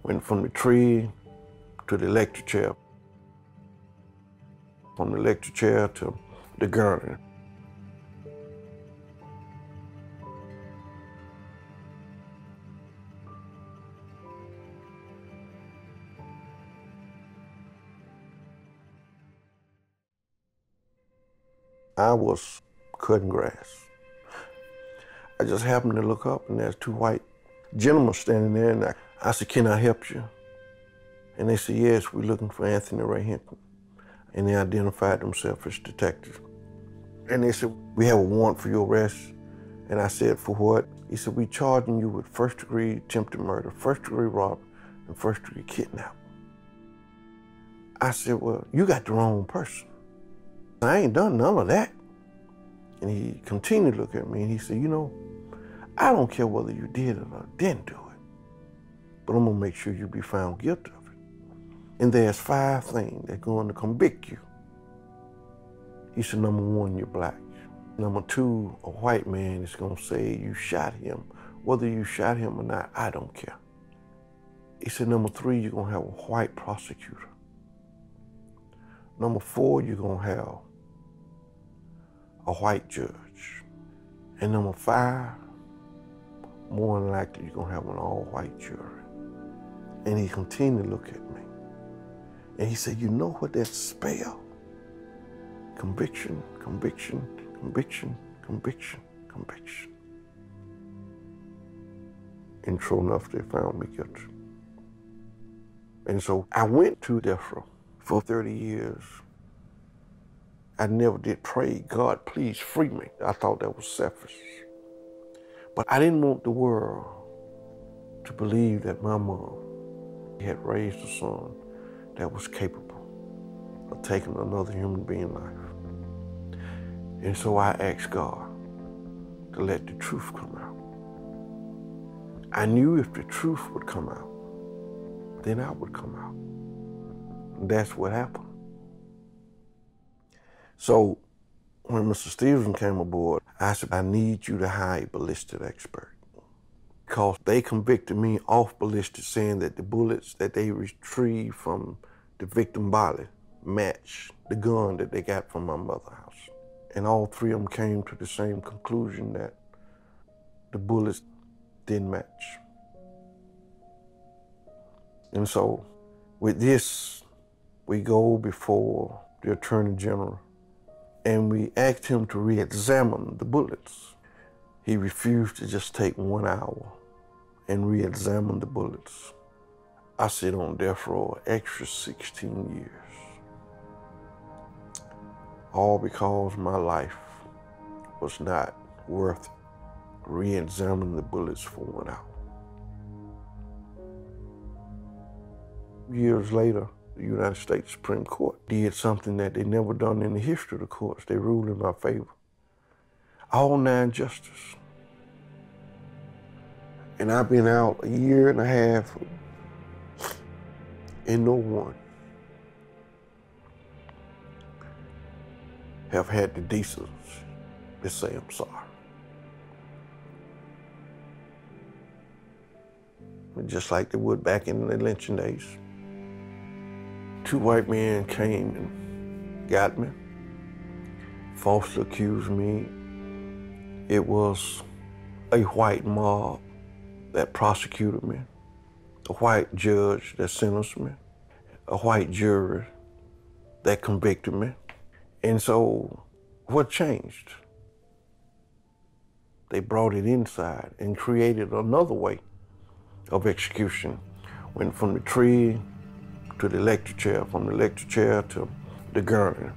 Went from the tree to the electric chair, from the electric chair to the gurney. I was cutting grass. I just happened to look up and there's two white gentlemen standing there, and I said, "Can I help you?" And they said, "Yes, we're looking for Anthony Ray Hinton." And they identified themselves as detectives. And they said, "We have a warrant for your arrest." And I said, "For what?" He said, "We're charging you with first-degree attempted murder, first-degree robbery, and first-degree kidnapping." I said, "Well, you got the wrong person. I ain't done none of that." And he continued to look at me and he said, "You know, I don't care whether you did it or didn't do it, but I'm gonna make sure you be found guilty of it. And there's 5 things that's going to convict you." He said, "Number 1, you're black. Number 2, a white man is gonna say you shot him. Whether you shot him or not, I don't care." He said, "Number 3, you're gonna have a white prosecutor. Number 4, you're gonna have a white judge. And number 5, more than likely, you're gonna have an all-white jury." And he continued to look at me. And he said, "You know what that spell? Conviction, conviction, conviction, conviction, conviction." And sure enough, they found me guilty. And so I went to death row for 30 years. I never did pray, "God, please free me." I thought that was selfish. But I didn't want the world to believe that my mom had raised a son that was capable of taking another human being's life. And so I asked God to let the truth come out. I knew if the truth would come out, then I would come out. And that's what happened. So when Mr. Stevenson came aboard, I said, "I need you to hire a ballistic expert." Because they convicted me off ballistic, saying that the bullets that they retrieved from the victim body matched the gun that they got from my mother's house. And all 3 of them came to the same conclusion, that the bullets didn't match. And so with this, we go before the Attorney General and we asked him to re-examine the bullets. He refused to just take 1 hour and re-examine the bullets. I sit on death row an extra 16 years. All because my life was not worth re-examining the bullets for 1 hour. Years later, the United States Supreme Court did something that they never done in the history of the courts. They ruled in my favor. All 9 justices. And I've been out a year and a half, and no one have had the decency to say I'm sorry. Just like they would back in the lynching days. 2 white men came and got me, falsely accused me. It was a white mob that prosecuted me, a white judge that sentenced me, a white jury that convicted me. And so what changed? They brought it inside and created another way of execution. Went from the tree to the electric chair, from the electric chair to the gurney.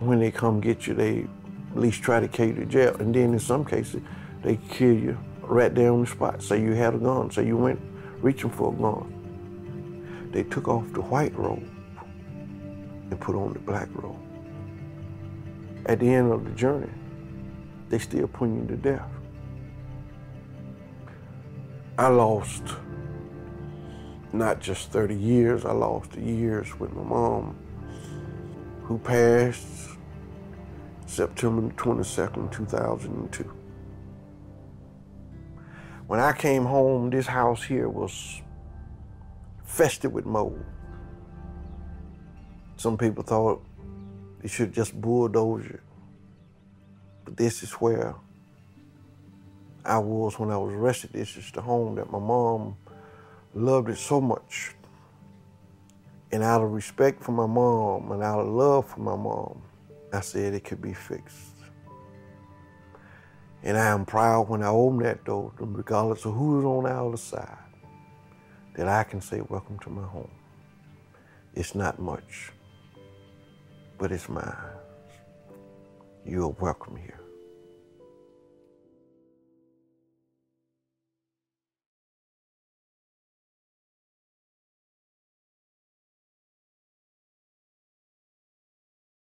When they come get you, they at least try to carry you to jail. And then in some cases, they kill you right there on the spot. Say you had a gun, say you went reaching for a gun. They took off the white robe and put on the black robe. At the end of the journey, they still putting you to death. I lost not just 30 years, I lost the years with my mom, who passed September 22nd, 2002. When I came home, this house here was infested with mold. Some people thought they should just bulldoze it. But this is where I was when I was arrested. This is the home that my mom loved it so much. And out of respect for my mom and out of love for my mom, I said it could be fixed. And I am proud when I open that door, regardless of who's on the other side, that I can say, welcome to my home. It's not much, but it's mine. You are welcome here.